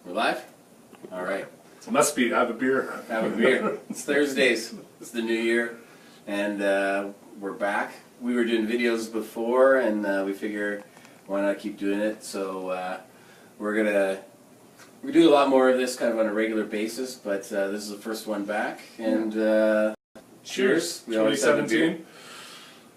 We're live? All right. It must be. Have a beer. Have a beer. It's Thursdays. It's the new year. And we're back. We were doing videos before, and we figure why not keep doing it. So we do a lot more of this kind of on a regular basis, but this is the first one back. And cheers. We 2017.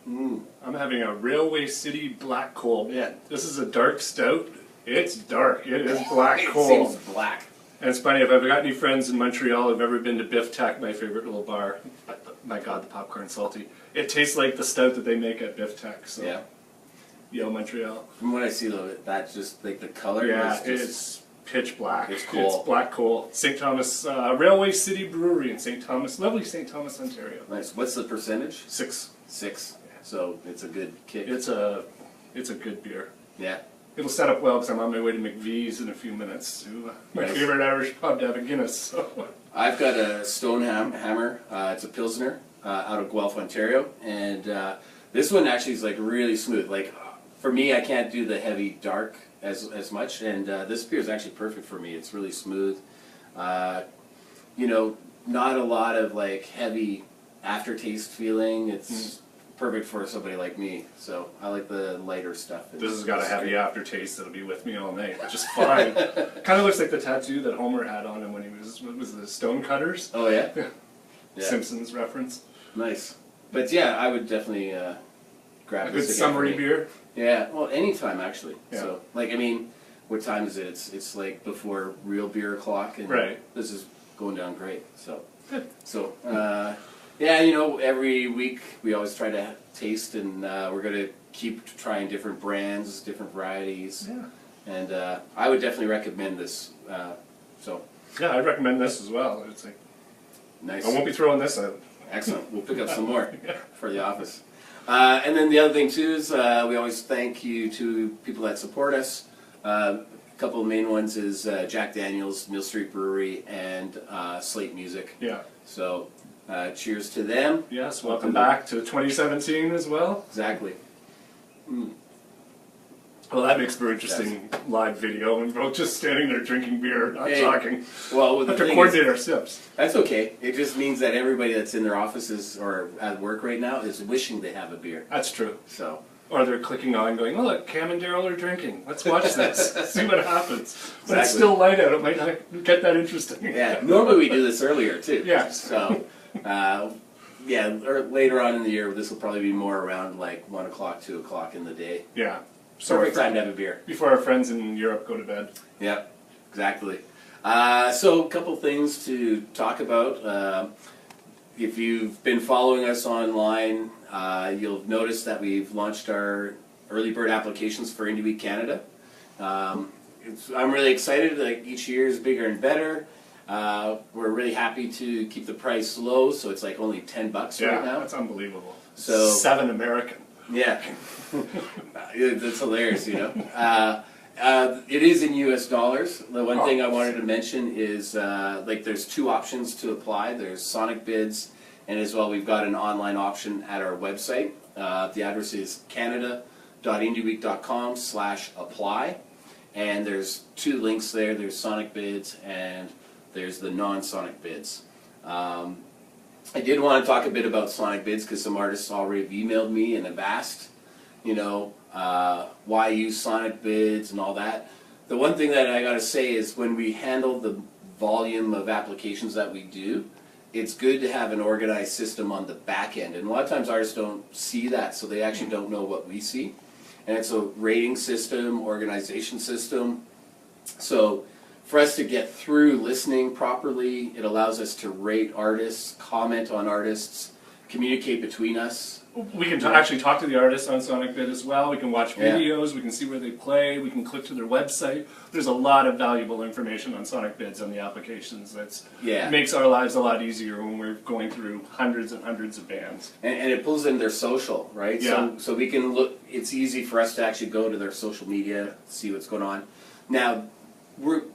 I'm having a Railway City Black Coal. Yeah. This is a dark stout. It's dark. It is black It coal. seems black. And it's funny, if I've got any friends in Montreal who've ever been to Biff Tac, my favorite little bar, my God, the popcorn's salty. It tastes like the stout that they make at Biff Tac. So. Yeah. Yo, Montreal. From what I see, though, that's just like the color. Yeah, is just, it's pitch black. It's coal. It's black coal. St. Thomas Railway City Brewery in St. Thomas, lovely St. Thomas, Ontario. Nice. What's the percentage? 6. 6. So it's a good kick. It's a good beer. Yeah. It'll set up well because I'm on my way to McVee's in a few minutes to my favorite Irish pub to have a Guinness. So. I've got a Stone Hammer. It's a Pilsner out of Guelph, Ontario, and this one actually is like really smooth. Like for me, I can't do the heavy dark as much, and this beer is actually perfect for me. It's really smooth. You know, not a lot of like heavy aftertaste feeling. It's perfect for somebody like me, so I like the lighter stuff. This has got a heavy aftertaste that'll be with me all night, which is fine. Kind of looks like the tattoo that Homer had on him when he was, what was the Stone Cutters? Oh yeah? Yeah. Yeah. Simpsons reference. Nice. But yeah, I would definitely grab A this good again summery for me. beer. Yeah, well, anytime actually. Yeah. So, like, I mean, what time is it? It's like before real beer o'clock, and Right. this is going down great. So, Good. so yeah, you know, every week we always try to taste, and we're gonna keep trying different brands, different varieties, Yeah. and I would definitely recommend this. So, Yeah, I'd recommend this as well. It's like, nice. I won't be throwing this out. Excellent. We'll pick up some more Yeah. for the office. And then the other thing too is we always thank you to people that support us. A couple of main ones is Jack Daniels, Mill Street Brewery, and Slate Music. Yeah. So cheers to them. Yes, welcome back to 2017 as well. Exactly. Well, that makes for interesting live video, and we're both just standing there drinking beer, not Hey, talking. Well, the Have to thing coordinate is, our sips. that's okay. It just means that everybody that's in their offices or at work right now is wishing they have a beer. That's true. So. Or they're clicking on going, oh look, Cam and Darryl are drinking. Let's watch this. See what happens. When it's Exactly. still light out, it might not get that interesting. Yeah, normally we do this earlier too. Yeah. So, yeah, or later on in the year, this will probably be more around like 1 o'clock, 2 o'clock in the day. Yeah. So Perfect time to have a beer. before our friends in Europe go to bed. Yeah, exactly. So, a couple things to talk about. If you've been following us online, you'll notice that we've launched our early bird applications for Indie Week Canada. I'm really excited. Like each year is bigger and better. We're really happy to keep the price low, so it's like only $10 right now. That's unbelievable. So- 7 American. Yeah, that's hilarious. You know, it is in U.S. dollars. The one thing I wanted to mention is like there's 2 options to apply. There's Sonic Bids, and as well we've got an online option at our website. The address is canada.indieweek.com/apply, and there's 2 links there. There's Sonic Bids and there's the non-Sonic Bids. I did want to talk a bit about Sonic Bids because some artists already have emailed me and have asked, you know, why use Sonic Bids and all that. The one thing that I got to say is when we handle the volume of applications that we do, it's good to have an organized system on the back end. And a lot of times artists don't see that, so they actually don't know what we see. And it's a rating system, organization system. So for us to get through listening properly, it allows us to rate artists, comment on artists, communicate between us. We can actually talk to the artists on Sonic Bid as well. We can watch Yeah. videos, we can see where they play, we can click to their website. There's a lot of valuable information on Sonic Bids on the applications. Yeah. It makes our lives a lot easier when we're going through hundreds and hundreds of bands. And it pulls in their social, right? Yeah. So we can look, it's easy for us to actually go to their social media, see what's going on. Now,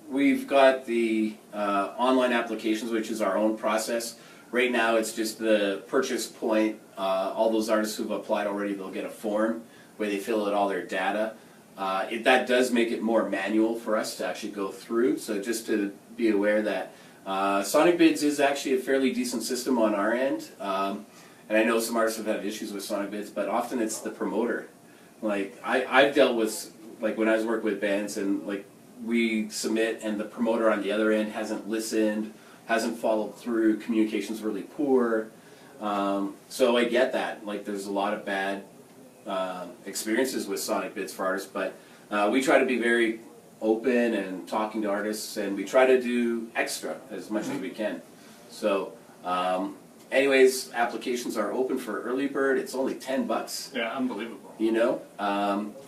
we've got the online applications, which is our own process. Right now, it's just the purchase point. All those artists who've applied already, they'll get a form where they fill out all their data. that does make it more manual for us to actually go through. So just to be aware that Sonic Bids is actually a fairly decent system on our end. And I know some artists have had issues with Sonic Bids, but often it's the promoter. Like I've dealt with, like when I was working with bands and like we submit and the promoter on the other end hasn't listened, hasn't followed through, communication's really poor. So I get that. Like there's a lot of bad experiences with Sonic Bids for artists, but we try to be very open and talking to artists, and we try to do extra as much as we can. So anyways, applications are open for early bird. It's only $10. Yeah, unbelievable. You know,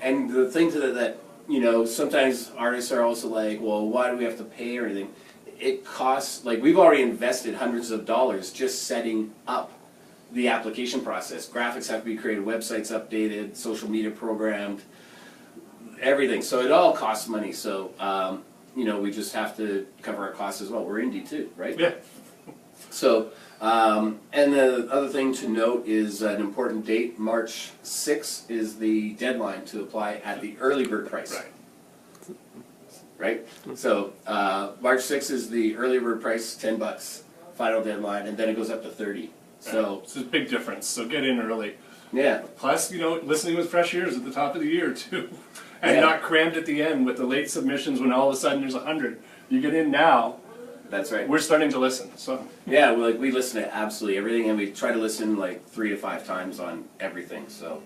and the thing to that, you know, sometimes artists are also like, well, why do we have to pay or anything? It costs, like we've already invested hundreds of dollars just setting up the application process. Graphics have to be created, websites updated, social media programmed, everything. So it all costs money. So, you know, we just have to cover our costs as well. We're indie too, right? Yeah. So, and the other thing to note is an important date, March 6th is the deadline to apply at the early bird price. Right. Right? So, March 6th is the early bird price, $10, final deadline, and then it goes up to 30. So it's a big difference. So get in early. yeah. Plus, you know, listening with fresh ears at the top of the year too, and Yeah. not crammed at the end with the late submissions when all of a sudden there's 100. You get in now. That's right. We're starting to listen. So Yeah, we listen to absolutely everything, and we try to listen like 3 to 5 times on everything. So,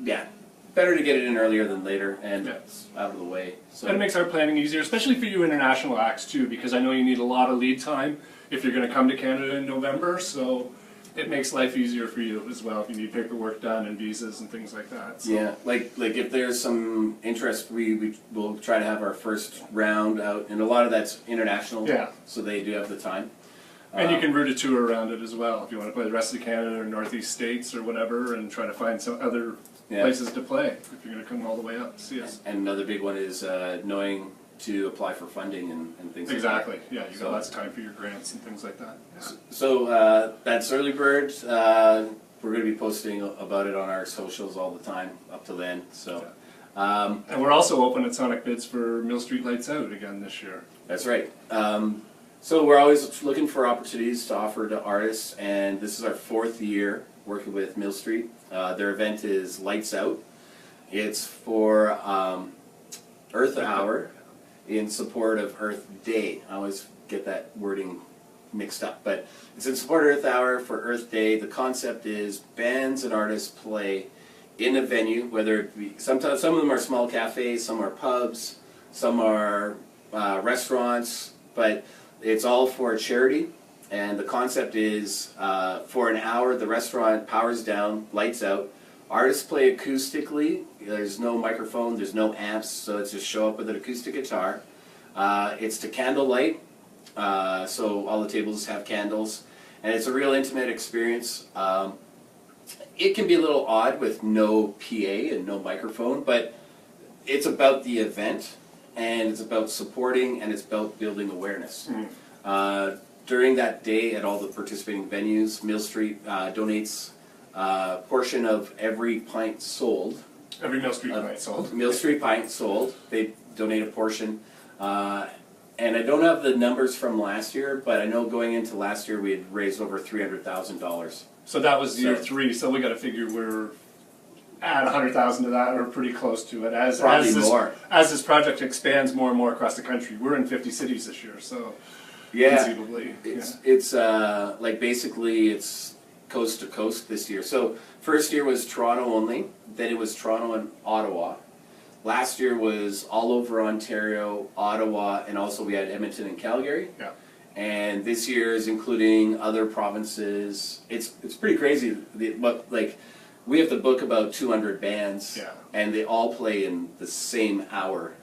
yeah, better to get it in earlier than later, and Yeah. it's out of the way. So and it makes our planning easier, especially for you international acts too, because I know you need a lot of lead time if you're going to come to Canada in November. So it makes life easier for you as well if you need paperwork done and visas and things like that. So. yeah, like if there's some interest, we will try to have our first round out, and a lot of that's international. Yeah. So they do have the time. And you can route a tour around it as well if you want to play the rest of Canada or Northeast States or whatever, and try to find some other places to play if you're going to come all the way up to see us. And another big one is knowing to apply for funding and things Exactly. like that. Yeah, you got lots of time for your grants and things like that. Yeah. So that's early bird. We're going to be posting about it on our socials all the time up to then. So And we're also open at Sonic Bids for Mill Street Lights Out again this year. that's right. So we're always looking for opportunities to offer to artists, and this is our 4th year working with Mill Street. Their event is Lights Out. It's for Earth Hour in support of Earth Day. I always get that wording mixed up, but it's in support of Earth Hour for Earth Day. The concept is bands and artists play in a venue, whether it be, sometimes some of them are small cafes, some are pubs, some are restaurants, but it's all for charity. And the concept is for an hour, the restaurant powers down, lights out. Artists play acoustically. There's no microphone, there's no amps, so it's just show up with an acoustic guitar. It's to candlelight, so all the tables have candles, and it's a real intimate experience. It can be a little odd with no PA and no microphone, but it's about the event, and it's about supporting, and it's about building awareness. During that day at all the participating venues, Mill Street donates a portion of every pint sold. Every Mill Street pint sold. Mill Street pint sold. They donate a portion. And I don't have the numbers from last year, but I know going into last year we had raised over $300,000. So that was year 3, so we got to figure we're at 100,000 to that, or pretty close to it. Probably more. As this project expands more and more across the country, we're in 50 cities this year, so Yeah, conceivably. it's like basically it's coast to coast this year. So first year was Toronto only, then it was Toronto and Ottawa. Last year was all over Ontario, Ottawa, and also we had Edmonton and Calgary. Yeah. And this year is including other provinces. It's pretty crazy. But like we have to book about 200 bands, and they all play in the same hour,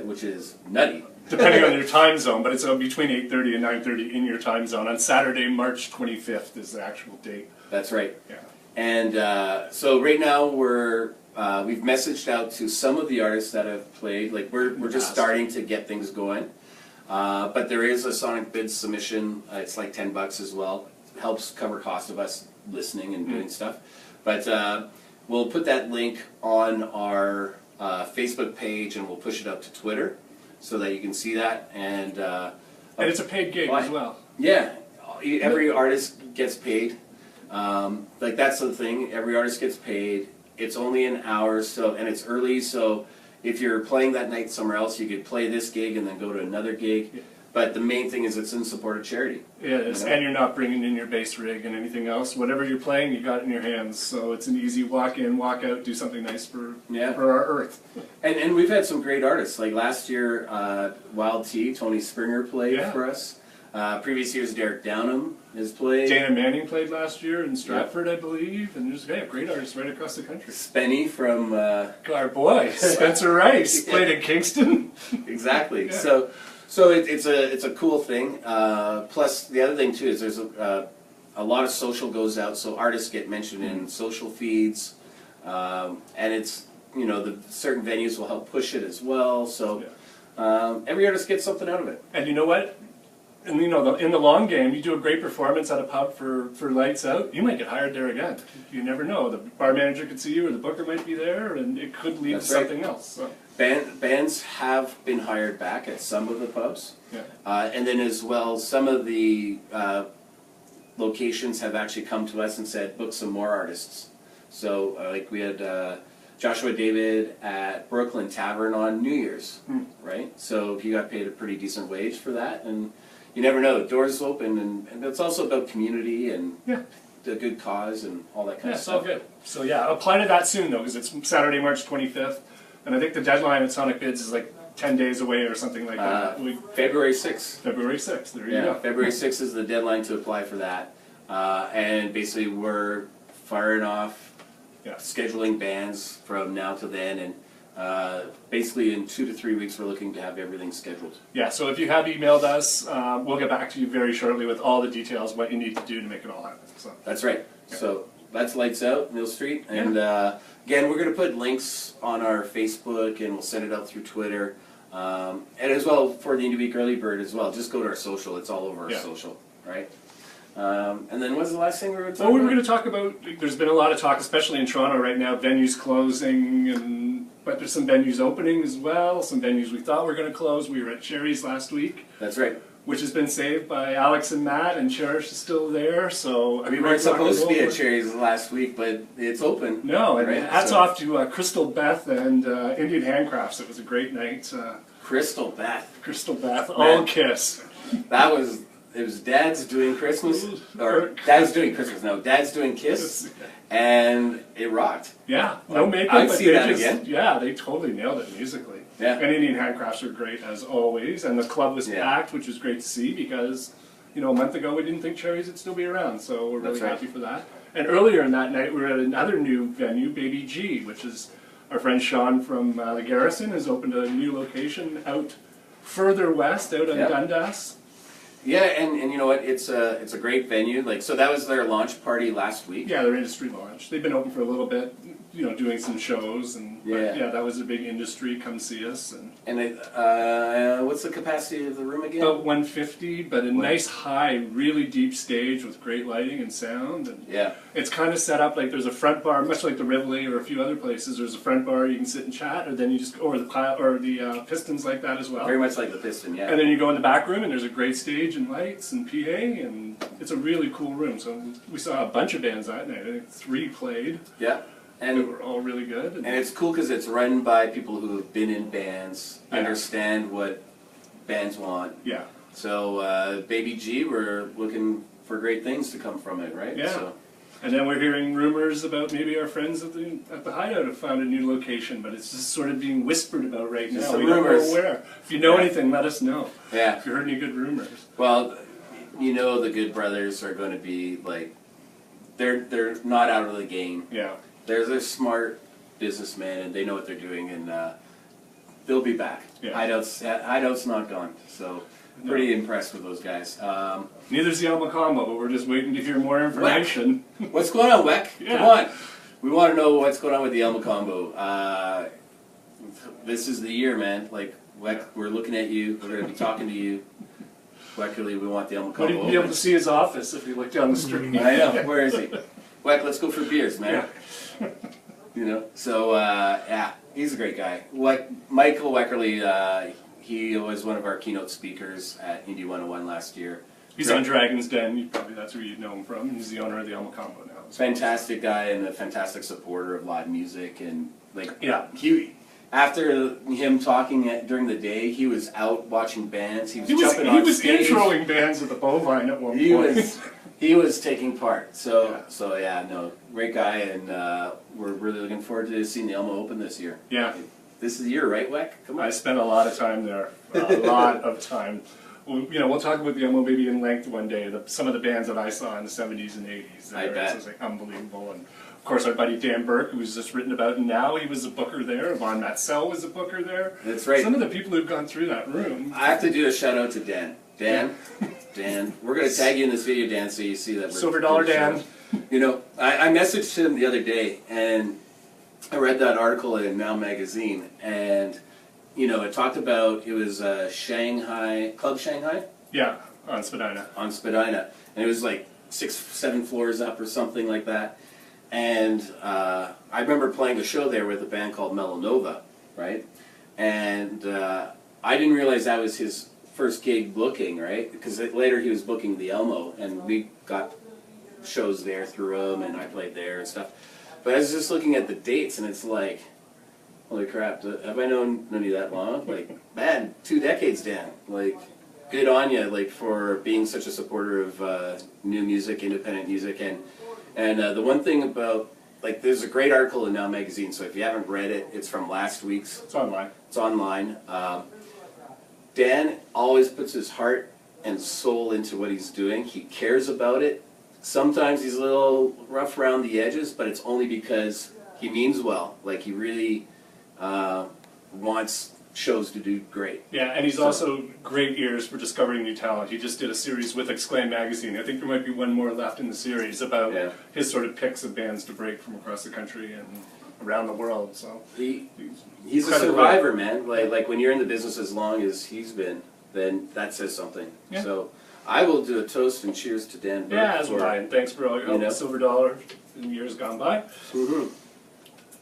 which is nutty. Depending on your time zone, but it's between 8:30 and 9:30 in your time zone. On Saturday, March 25th is the actual date. That's right. Yeah. And so right now we've messaged out to some of the artists that have played. Like we're just starting to get things going. But there is a Sonic Bids submission. It's like $10 as well. It helps cover cost of us listening and doing stuff. But we'll put that link on our Facebook page, and we'll push it out to Twitter so that you can see that. And it's a paid gig as well. Yeah, every artist gets paid. Like that's the thing. Every artist gets paid. It's only an hour, and it's early. So if you're playing that night somewhere else, you could play this gig and then go to another gig. Yeah. But the main thing is it's in support of charity. Yeah, and you're not bringing in your bass rig and anything else. Whatever you're playing, you got it in your hands. So it's an easy walk in, walk out, do something nice for our earth. And we've had some great artists. Like last year, Wild T, Tony Springer played for us. Previous years, Derek Downham has played. Dana Manning played last year in Stratford, I believe. And there's great artists right across the country. Spenny from... our boy, Spencer Rice, played in Kingston. Exactly. Yeah. So it's a cool thing. Plus, the other thing too is there's a lot of social goes out, so artists get mentioned in social feeds, and it's the certain venues will help push it as well. So every artist gets something out of it. And you know what? And in the long game, you do a great performance at a pub for lights out, you might get hired there again. You never know. The bar manager could see you, or the booker might be there, and it could lead to something else. So. Bands have been hired back at some of the pubs, and then as well, some of the locations have actually come to us and said, book some more artists. So like we had Joshua David at Brooklyn Tavern on New Year's, right? So he got paid a pretty decent wage for that, and you never know, doors open, and it's also about community and the good cause and all that kind of stuff. Yeah, it's all good. So apply to that soon though, because it's Saturday, March 25th. And I think the deadline at Sonic Bids is like 10 days away or something like that. February 6th. February 6th, there you go. February 6th is the deadline to apply for that. And basically we're firing off, scheduling bands from now to then. And basically in 2 to 3 weeks we're looking to have everything scheduled. Yeah, so if you have emailed us, we'll get back to you very shortly with all the details, what you need to do to make it all happen. So. That's right. Yeah. So that's Lights Out, Mill Street. And again, we're going to put links on our Facebook, and we'll send it out through Twitter. And as well for the Indie Week Early Bird as well. Just go to our social. It's all over our social, right? And then what's the last thing we were going to talk about? We were going to talk about, there's been a lot of talk, especially in Toronto right now, venues closing, but there's some venues opening as well, some venues we thought were going to close. We were at Cherry's last week. That's right. Which has been saved by Alex and Matt, and Cherish is still there. So we weren't supposed to be at Cherry's last week, but it's open. No, and hats off to Crystal Beth and Indian Handcrafts. It was a great night. Crystal Beth. Crystal Beth, all Kiss. It was Dad's doing Christmas, or Dad's doing Christmas. No, Dad's doing Kiss, and it rocked. Yeah, no makeup. I'd see that again. Yeah, they totally nailed it musically. Yeah. And Indian Handcrafts are great as always, and the club was packed, which was great to see because, a month ago we didn't think Cherries would still be around, so we're really happy for that. And earlier in that night we were at another new venue, Baby G, which is our friend Sean from the Garrison has opened a new location out further west, out on Dundas. Yeah, and you know what? It's a great venue. So that was their launch party last week. Yeah, their industry launch. They've been open for a little bit, doing some shows, and that was a big industry. Come see us. And what's the capacity of the room again? About 150, but a nice high, really deep stage with great lighting and sound. And it's kind of set up like there's a front bar, much like the Rivoli or a few other places. There's a front bar you can sit and chat, or then you just or the Pistons like that as well. Very much like the Piston, yeah. And then you go in the back room, and there's a great stage and lights and PA, and it's a really cool room. So we saw a bunch of bands that night. I think 3 played. Yeah. And they were all really good. And it's cool because it's run by people who have been in bands, understand what bands want. Yeah. So Baby G, we're looking for great things to come from it, right? Yeah. So. And then we're hearing rumors about maybe our friends at the Hideout have found a new location, but it's just sort of being whispered about right now. Some rumors. Don't know where. If you know anything, let us know. Yeah. If you heard any good rumors. Well, the Good Brothers are going to be they're not out of the game. Yeah. They're smart businessmen, and they know what they're doing, and they'll be back. Yeah. Hideout's not gone, so pretty impressed with those guys. Neither's the Alma Combo, but we're just waiting to hear more information. Weck. What's going on, Weck? Yeah. Come on. We want to know what's going on with the Alma Combo. This is the year, man. Weck, we're looking at you. We're going to be talking to you. Weckerly, we want the Alma Combo. Wouldn't be able to see his office if you look down the street. I know. Where is he? Weck, let's go for beers, man. So, He's a great guy. Michael Weckerly, he was one of our keynote speakers at Indy 101 last year. He's on Dragon's Den. That's where you'd know him from. He's the owner of the Elmo Combo now. Fantastic guy and a fantastic supporter of live music, and Yeah. After him talking during the day, he was out watching bands. He was jumping He on was stage. introing bands at the Bovine at one point. He was taking part. So yeah, no, great guy, and we're really looking forward to seeing the Elmo open this year. Yeah. This is the year, right, Weck? Come on. I spent a lot of time there. A lot of time. We'll talk about the Elmo maybe in length one day. Some of the bands that I saw in the 70s and 80s. I bet. It was like unbelievable. And of course, our buddy Dan Burke, who's just written about now, he was a booker there. Von Matzell was a booker there. That's right. Some of the people who've gone through that room. I have to do a shout out to Dan. Dan, we're going to tag you in this video, Dan, so you see that we're Silver Dollar Dan. You know, I messaged him the other day, and I read that article in Now Magazine, and you know, it talked about, it was Shanghai, Club Shanghai? Yeah, on Spadina. On Spadina. And it was like 6-7 floors up or something like that. And I remember playing a show there with a band called Melanova, right? And I didn't realize that was his first gig booking, right? Because later he was booking the Elmo, and we got shows there through him, and I played there and stuff. But I was just looking at the dates, and it's like, holy crap, have I known you that long? Like, man, 2 decades, Dan. Like, good on you, like, for being such a supporter of new music, independent music. And the one thing about, like, there's a great article in Now Magazine, so if you haven't read it, it's from last week's. It's online. It's online. Dan always puts his heart and soul into what he's doing. He cares about it. Sometimes he's a little rough around the edges, but it's only because he means well. Like, he really wants shows to do great. Yeah, and he's also great ears for discovering new talent. He just did a series with Exclaim Magazine. I think there might be one more left in the series about his sort of picks of bands to break from across the country and around the world. So he's a survivor, man. Like when you're in the business as long as he's been, then that says something. Yeah. So I will do a toast and cheers to Dan Burke. Yeah, as will I. And thanks for all your help, Silver Dollar, in years gone by. Mm-hmm.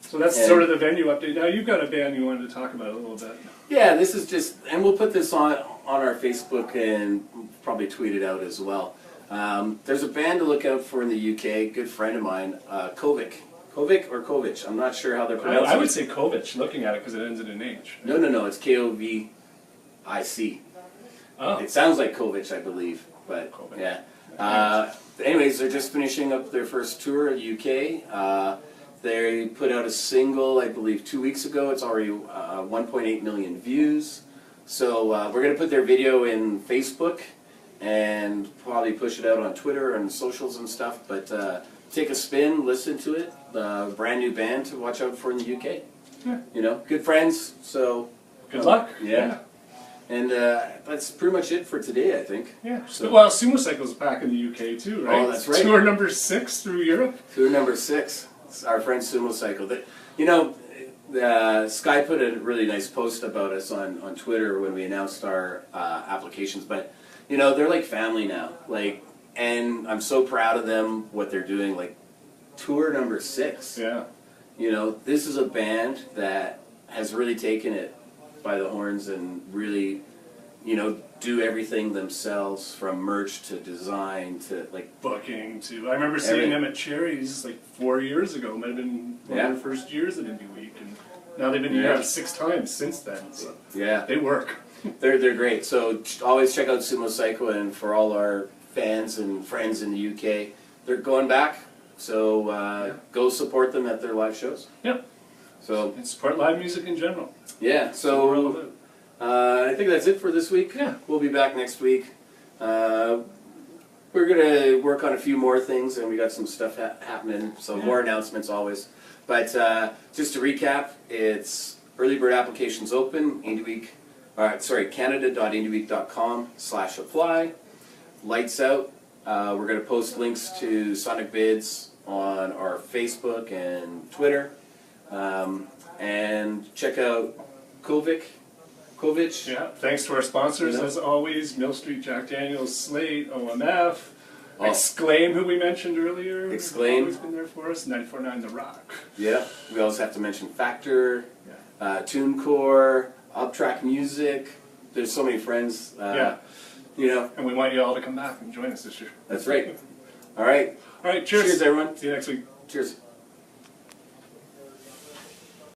So that's sort of the venue update. Now you've got a band you wanted to talk about a little bit. Yeah, this is just, and we'll put this on our Facebook and probably tweet it out as well. There's a band to look out for in the UK, good friend of mine, Kovic. Kovic or Kovic? I'm not sure how they're pronounced. I would say Kovic, looking at it, because it ends in an H. No, it's Kovic. Oh. It sounds like Kovic, I believe, but yeah. Anyways, they're just finishing up their first tour in the UK. They put out a single, I believe, 2 weeks ago. It's already 1.8 million views. So we're going to put their video in Facebook and probably push it out on Twitter and socials and stuff. But take a spin, listen to it. Brand new band to watch out for in the UK. Yeah. You know, good friends. So good luck. Yeah. And that's pretty much it for today, I think. Yeah. So, well, Sumo Cycle's back in the UK too, right? Oh, that's right. Tour number 6 through Europe. Tour number 6. It's our friend Sumo Cycle. You know, Sky put a really nice post about us on Twitter when we announced our applications. But you know, they're like family now. Like, and I'm so proud of them, what they're doing. Like, tour number 6. Yeah. You know, this is a band that has really taken it by the horns and really, you know, do everything themselves, from merch to design to like booking to. I remember seeing them at Cherry's like 4 years ago. Might have been one of their first years at Indie Week, and now they've been here 6 times since then. So yeah, they work. They're great. So always check out Sumo Cycle, and for all our fans and friends in the UK, they're going back. So go support them at their live shows. Yep. So and support live music in general. Yeah. So I think that's it for this week. Yeah. We'll be back next week. We're going to work on a few more things, and we got some stuff happening, so more announcements always. But just to recap, it's early bird applications open, Canada.indieweek.com/apply. Lights out. We're going to post links to Sonic Bids on our Facebook and Twitter. And check out Kovic. Yeah, thanks to our sponsors, as always, Mill Street, Jack Daniels, Slate, OMF, Exclaim, who we mentioned earlier. Exclaim. Always been there for us, 94.9 The Rock. Yeah, we also have to mention Factor, TuneCore, Uptrack Music. There's so many friends. Yeah. You know. And we want you all to come back and join us this year. That's right. All right. All right, cheers. Cheers, everyone. See you next week. Cheers.